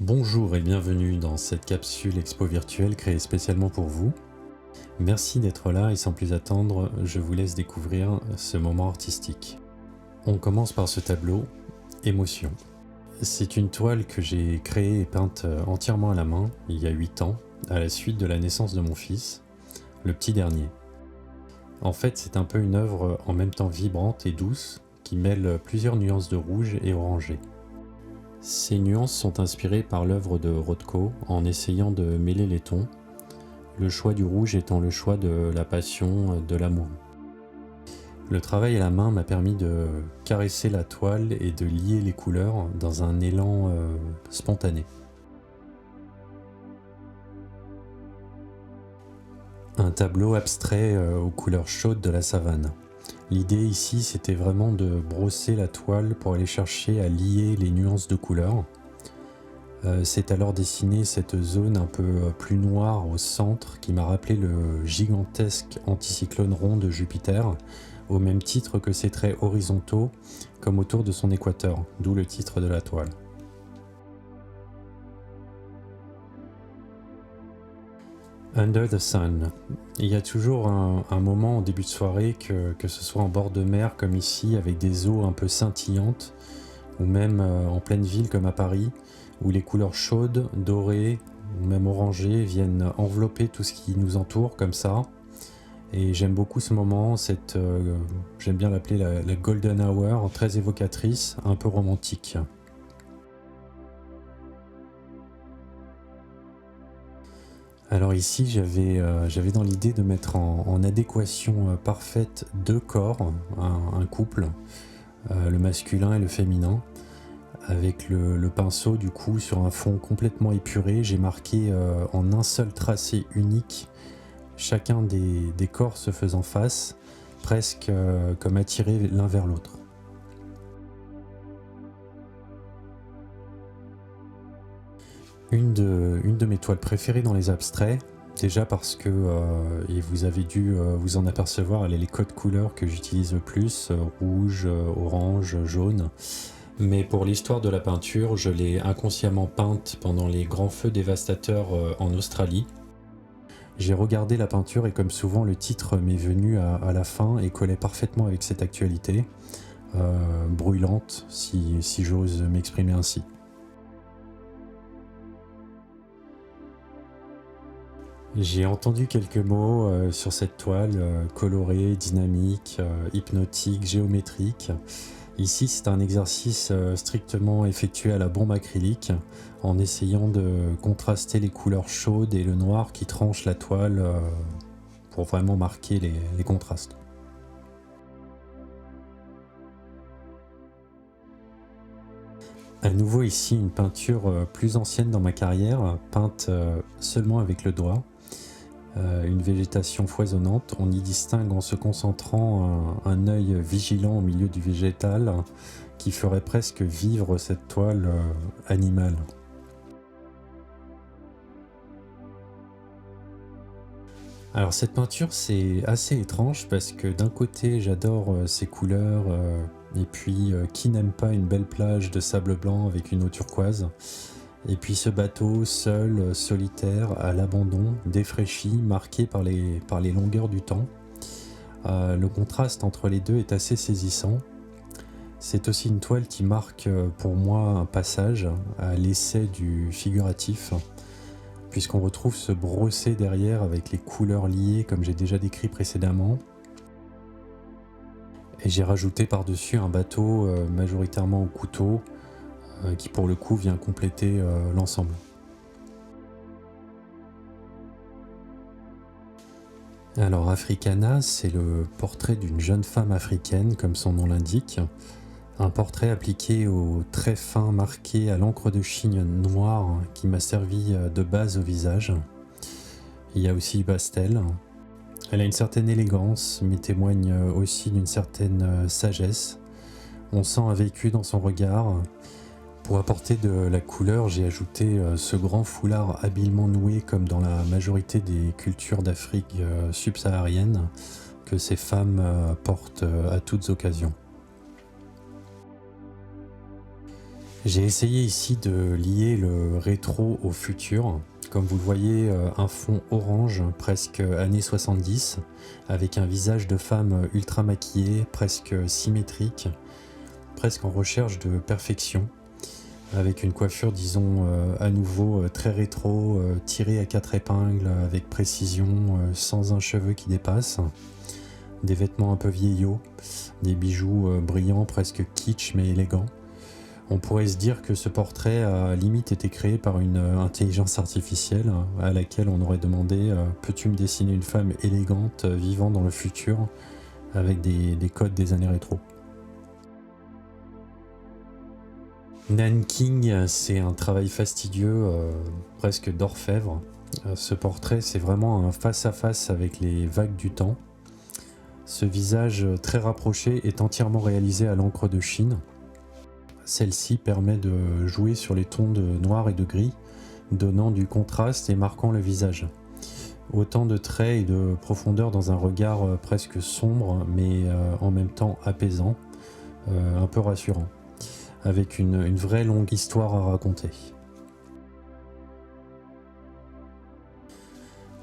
Bonjour et bienvenue dans cette capsule expo virtuelle créée spécialement pour vous. Merci d'être là et sans plus attendre, je vous laisse découvrir ce moment artistique. On commence par ce tableau, Émotion. C'est une toile que j'ai créée et peinte entièrement à la main il y a 8 ans, à la suite de la naissance de mon fils, le petit dernier. En fait, c'est un peu une œuvre en même temps vibrante et douce qui mêle plusieurs nuances de rouge et orangé. Ces nuances sont inspirées par l'œuvre de Rothko en essayant de mêler les tons, le choix du rouge étant le choix de la passion, de l'amour. Le travail à la main m'a permis de caresser la toile et de lier les couleurs dans un élan spontané. Un tableau abstrait aux couleurs chaudes de la savane. L'idée ici, c'était vraiment de brosser la toile pour aller chercher à lier les nuances de couleurs. C'est alors dessiné cette zone un peu plus noire au centre qui m'a rappelé le gigantesque anticyclone rond de Jupiter, au même titre que ses traits horizontaux, comme autour de son équateur, d'où le titre de la toile. Under the Sun. Il y a toujours un moment en début de soirée, que ce soit en bord de mer comme ici, avec des eaux un peu scintillantes, ou même en pleine ville comme à Paris, où les couleurs chaudes, dorées, ou même orangées viennent envelopper tout ce qui nous entoure comme ça. Et j'aime beaucoup ce moment, j'aime bien l'appeler la Golden Hour, très évocatrice, un peu romantique. Alors ici, j'avais dans l'idée de mettre en adéquation parfaite deux corps, un couple, le masculin et le féminin. Avec le pinceau, du coup, sur un fond complètement épuré, j'ai marqué en un seul tracé unique chacun des corps se faisant face, presque comme attirés l'un vers l'autre. Une de mes toiles préférées dans les abstraits, déjà parce que, et vous avez dû vous en apercevoir, les codes couleurs que j'utilise le plus, rouge, orange, jaune. Mais pour l'histoire de la peinture, je l'ai inconsciemment peinte pendant les grands feux dévastateurs en Australie. J'ai regardé la peinture et comme souvent le titre m'est venu à la fin et collait parfaitement avec cette actualité, brûlante si j'ose m'exprimer ainsi. J'ai entendu quelques mots sur cette toile, colorée, dynamique, hypnotique, géométrique. Ici, c'est un exercice strictement effectué à la bombe acrylique, en essayant de contraster les couleurs chaudes et le noir qui tranche la toile pour vraiment marquer les contrastes. À nouveau ici, une peinture plus ancienne dans ma carrière, peinte seulement avec le doigt. Une végétation foisonnante, on y distingue en se concentrant un œil vigilant au milieu du végétal qui ferait presque vivre cette toile animale. Alors cette peinture c'est assez étrange parce que d'un côté j'adore ces couleurs et puis qui n'aime pas une belle plage de sable blanc avec une eau turquoise. Et puis ce bateau, seul, solitaire, à l'abandon, défraîchi, marqué par les longueurs du temps. Le contraste entre les deux est assez saisissant. C'est aussi une toile qui marque pour moi un passage à l'essai du figuratif, puisqu'on retrouve ce brossé derrière avec les couleurs liées comme j'ai déjà décrit précédemment. Et j'ai rajouté par-dessus un bateau majoritairement au couteau, qui pour le coup vient compléter l'ensemble. Alors Africana, c'est le portrait d'une jeune femme africaine, comme son nom l'indique. Un portrait appliqué aux traits fins marqués à l'encre de Chine noire qui m'a servi de base au visage. Il y a aussi pastel. Elle a une certaine élégance, mais témoigne aussi d'une certaine sagesse. On sent un vécu dans son regard. Pour apporter de la couleur, j'ai ajouté ce grand foulard habilement noué comme dans la majorité des cultures d'Afrique subsaharienne que ces femmes portent à toutes occasions. J'ai essayé ici de lier le rétro au futur. Comme vous le voyez, un fond orange, presque années 70, avec un visage de femme ultra maquillée, presque symétrique, presque en recherche de perfection, avec une coiffure, disons, à nouveau très rétro, tirée à 4 épingles, avec précision, sans un cheveu qui dépasse, des vêtements un peu vieillots, des bijoux brillants, presque kitsch mais élégants. On pourrait se dire que ce portrait a limite été créé par une intelligence artificielle à laquelle on aurait demandé peux-tu me dessiner une femme élégante vivant dans le futur avec des codes des années rétro. Nanking, c'est un travail fastidieux, presque d'orfèvre. Ce portrait, c'est vraiment un face-à-face avec les vagues du temps. Ce visage très rapproché est entièrement réalisé à l'encre de Chine. Celle-ci permet de jouer sur les tons de noir et de gris, donnant du contraste et marquant le visage. Autant de traits et de profondeur dans un regard presque sombre, mais en même temps apaisant, un peu rassurant, avec une vraie longue histoire à raconter.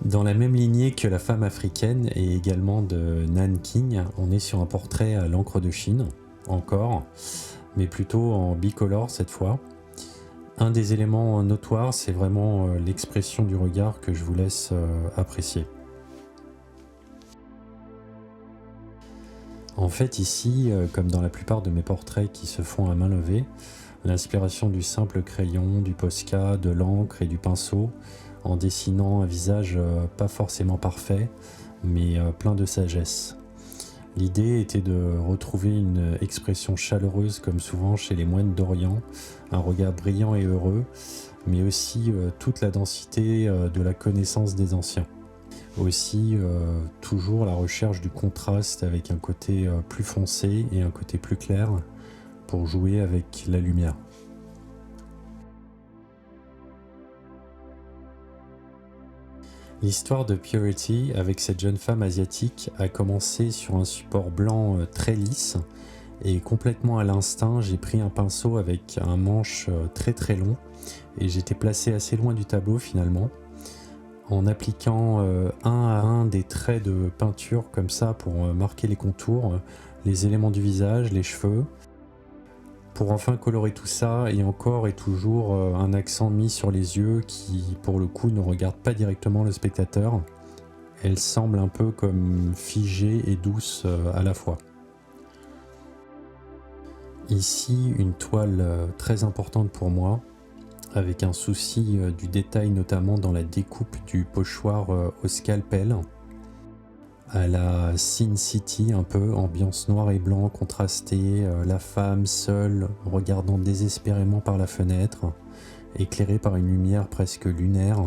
Dans la même lignée que la femme africaine et également de Nanking, on est sur un portrait à l'encre de Chine, encore, mais plutôt en bicolore cette fois. Un des éléments notoires, c'est vraiment l'expression du regard que je vous laisse apprécier. En fait ici, comme dans la plupart de mes portraits qui se font à main levée, l'inspiration du simple crayon, du Posca, de l'encre et du pinceau, en dessinant un visage pas forcément parfait, mais plein de sagesse. L'idée était de retrouver une expression chaleureuse comme souvent chez les moines d'Orient, un regard brillant et heureux, mais aussi toute la densité de la connaissance des anciens. Aussi toujours la recherche du contraste avec un côté plus foncé et un côté plus clair pour jouer avec la lumière. L'histoire de Purity avec cette jeune femme asiatique a commencé sur un support blanc très lisse et complètement à l'instinct, j'ai pris un pinceau avec un manche très long et j'étais placé assez loin du tableau finalement en appliquant un à un des traits de peinture comme ça pour marquer les contours, les éléments du visage, les cheveux, pour enfin colorer tout ça et encore et toujours un accent mis sur les yeux qui pour le coup ne regarde pas directement le spectateur. Elle semble un peu comme figée et douce à la fois. Ici une toile très importante pour moi, avec un souci du détail notamment dans la découpe du pochoir au scalpel, à la Sin City un peu, ambiance noir et blanc contrastée, la femme seule regardant désespérément par la fenêtre, éclairée par une lumière presque lunaire,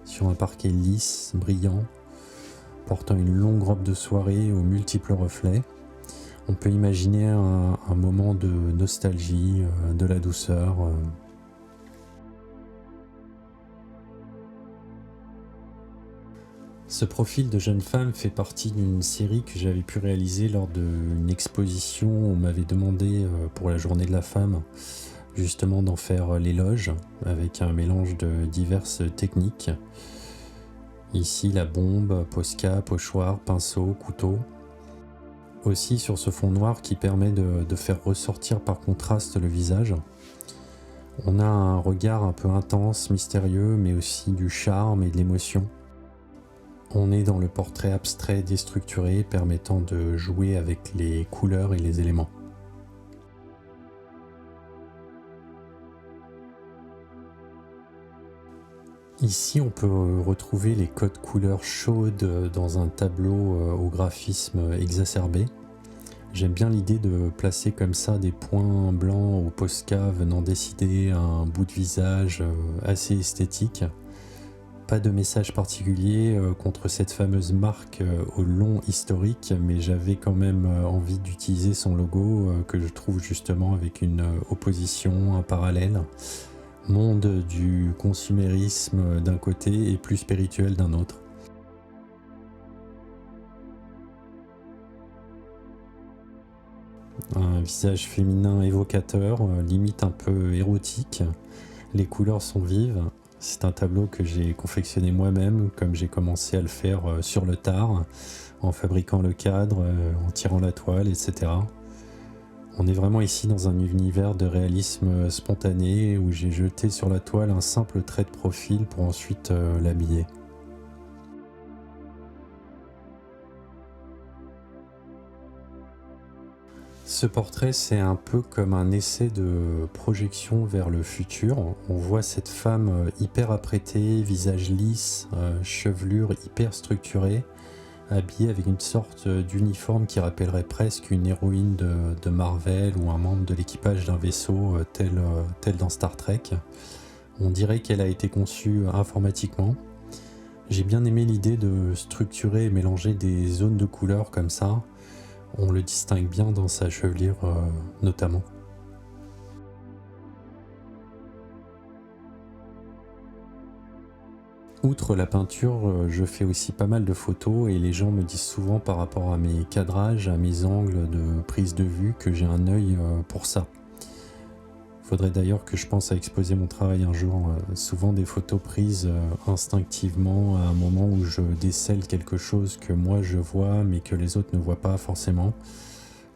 sur un parquet lisse, brillant, portant une longue robe de soirée aux multiples reflets. On peut imaginer un moment de nostalgie, de la douceur. Ce profil de jeune femme fait partie d'une série que j'avais pu réaliser lors d'une exposition où on m'avait demandé pour la journée de la femme justement d'en faire l'éloge avec un mélange de diverses techniques. Ici la bombe, Posca, pochoir, pinceau, couteau. Aussi sur ce fond noir qui permet de faire ressortir par contraste le visage. On a un regard un peu intense, mystérieux, mais aussi du charme et de l'émotion. On est dans le portrait abstrait déstructuré permettant de jouer avec les couleurs et les éléments. Ici, on peut retrouver les codes couleurs chaudes dans un tableau au graphisme exacerbé. J'aime bien l'idée de placer comme ça des points blancs au Posca venant décider un bout de visage assez esthétique. Pas de message particulier contre cette fameuse marque au long historique, mais j'avais quand même envie d'utiliser son logo que je trouve justement avec une opposition, un parallèle. Monde du consumérisme d'un côté et plus spirituel d'un autre. un visage féminin évocateur, limite un peu érotique. Les couleurs sont vives. C'est un tableau que j'ai confectionné moi-même, comme j'ai commencé à le faire sur le tard, en fabriquant le cadre, en tirant la toile, etc. On est vraiment ici dans un univers de réalisme spontané où j'ai jeté sur la toile un simple trait de profil pour ensuite l'habiller. Ce portrait, c'est un peu comme un essai de projection vers le futur. On voit cette femme hyper apprêtée, visage lisse, chevelure hyper structurée, habillée avec une sorte d'uniforme qui rappellerait presque une héroïne de Marvel ou un membre de l'équipage d'un vaisseau tel dans Star Trek. On dirait qu'elle a été conçue informatiquement. J'ai bien aimé l'idée de structurer et mélanger des zones de couleurs comme ça. On le distingue bien dans sa chevelure notamment. Outre la peinture, je fais aussi pas mal de photos et les gens me disent souvent par rapport à mes cadrages, à mes angles de prise de vue que j'ai un œil pour ça. Faudrait d'ailleurs que je pense à exposer mon travail un jour. Souvent des photos prises instinctivement à un moment où je décèle quelque chose que moi je vois mais que les autres ne voient pas forcément,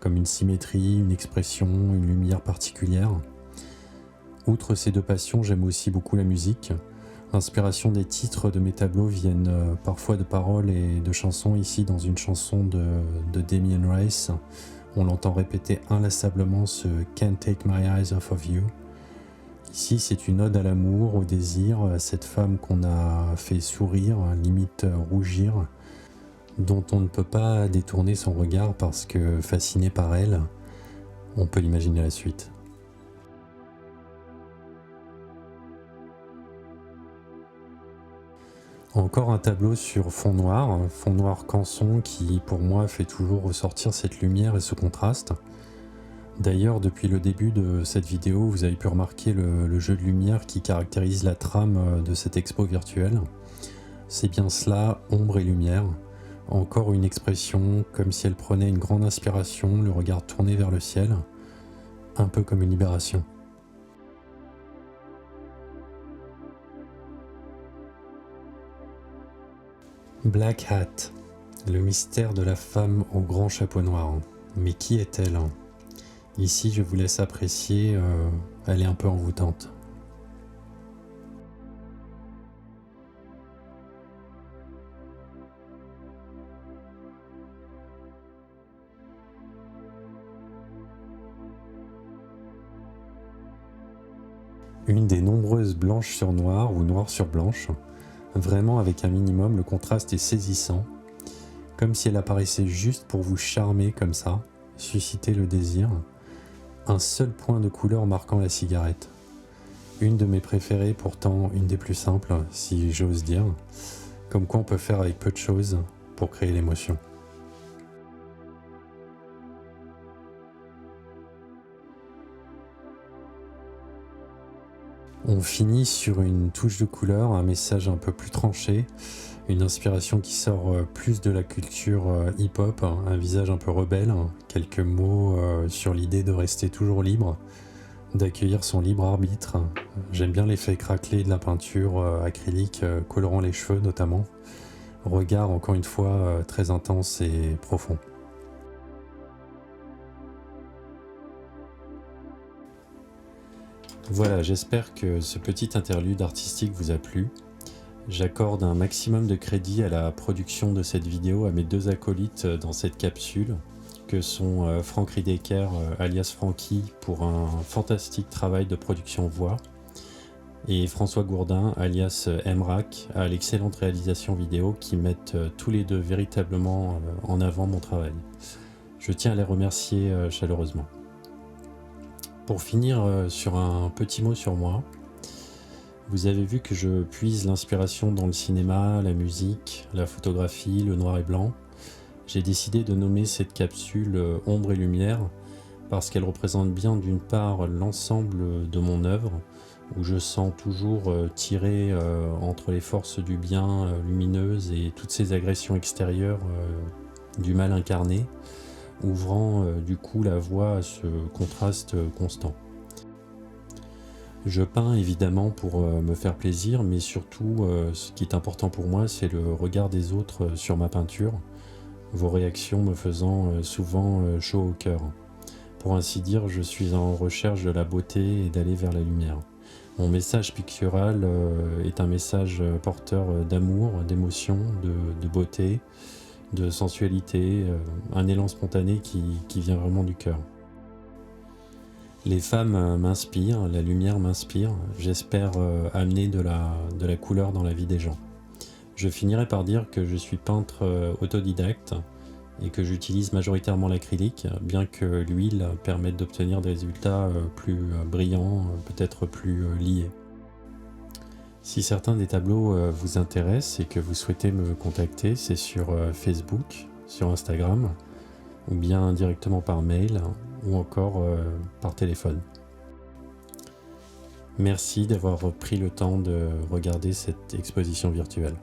comme une symétrie, une expression, une lumière particulière. Outre ces deux passions, j'aime aussi beaucoup la musique. L'inspiration des titres de mes tableaux viennent parfois de paroles et de chansons. Ici, dans une chanson de Damien Rice, on l'entend répéter inlassablement ce « Can't take my eyes off of you ». Ici, c'est une ode à l'amour, au désir, à cette femme qu'on a fait sourire, limite rougir, dont on ne peut pas détourner son regard parce que, fasciné par elle, on peut imaginer la suite. Encore un tableau sur fond noir canson qui pour moi fait toujours ressortir cette lumière et ce contraste. D'ailleurs, depuis le début de cette vidéo, vous avez pu remarquer le jeu de lumière qui caractérise la trame de cette expo virtuelle. C'est bien cela, ombre et lumière. Encore une expression comme si elle prenait une grande inspiration, le regard tourné vers le ciel, un peu comme une libération. Black Hat, le mystère de la femme au grand chapeau noir. Mais qui est-elle ? Ici, je vous laisse apprécier, elle est un peu envoûtante. Une des nombreuses blanches sur noir ou noir sur blanche. Vraiment, avec un minimum, le contraste est saisissant, comme si elle apparaissait juste pour vous charmer comme ça, susciter le désir. Un seul point de couleur marquant la cigarette. Une de mes préférées, pourtant une des plus simples, si j'ose dire. Comme quoi on peut faire avec peu de choses pour créer l'émotion. On finit sur une touche de couleur, un message un peu plus tranché, une inspiration qui sort plus de la culture hip-hop, un visage un peu rebelle, quelques mots sur l'idée de rester toujours libre, d'accueillir son libre arbitre. J'aime bien l'effet craquelé de la peinture acrylique colorant les cheveux notamment. Regard encore une fois très intense et profond. Voilà, j'espère que ce petit interlude artistique vous a plu. J'accorde un maximum de crédit à la production de cette vidéo à mes deux acolytes dans cette capsule, que sont Franck Riedecker, alias Francky, pour un fantastique travail de production voix, et François Gourdin, alias MRAC, à l'excellente réalisation vidéo qui mettent tous les deux véritablement en avant mon travail. Je tiens à les remercier chaleureusement. Pour finir sur un petit mot sur moi, vous avez vu que je puise l'inspiration dans le cinéma, la musique, la photographie, le noir et blanc. J'ai décidé de nommer cette capsule Ombre et Lumière parce qu'elle représente bien d'une part l'ensemble de mon œuvre, où je sens toujours tirer entre les forces du bien lumineuses et toutes ces agressions extérieures du mal incarné, ouvrant du coup la voie à ce contraste constant. Je peins évidemment pour me faire plaisir, mais surtout ce qui est important pour moi, c'est le regard des autres sur ma peinture, vos réactions me faisant souvent chaud au cœur. Pour ainsi dire, je suis en recherche de la beauté et d'aller vers la lumière. Mon message pictural est un message porteur d'amour, d'émotion, de beauté, de sensualité, un élan spontané qui vient vraiment du cœur. Les femmes m'inspirent, la lumière m'inspire, j'espère amener de la couleur dans la vie des gens. Je finirai par dire que je suis peintre autodidacte et que j'utilise majoritairement l'acrylique, bien que l'huile permette d'obtenir des résultats plus brillants, peut-être plus liés. Si certains des tableaux vous intéressent et que vous souhaitez me contacter, c'est sur Facebook, sur Instagram, ou bien directement par mail, ou encore par téléphone. Merci d'avoir pris le temps de regarder cette exposition virtuelle.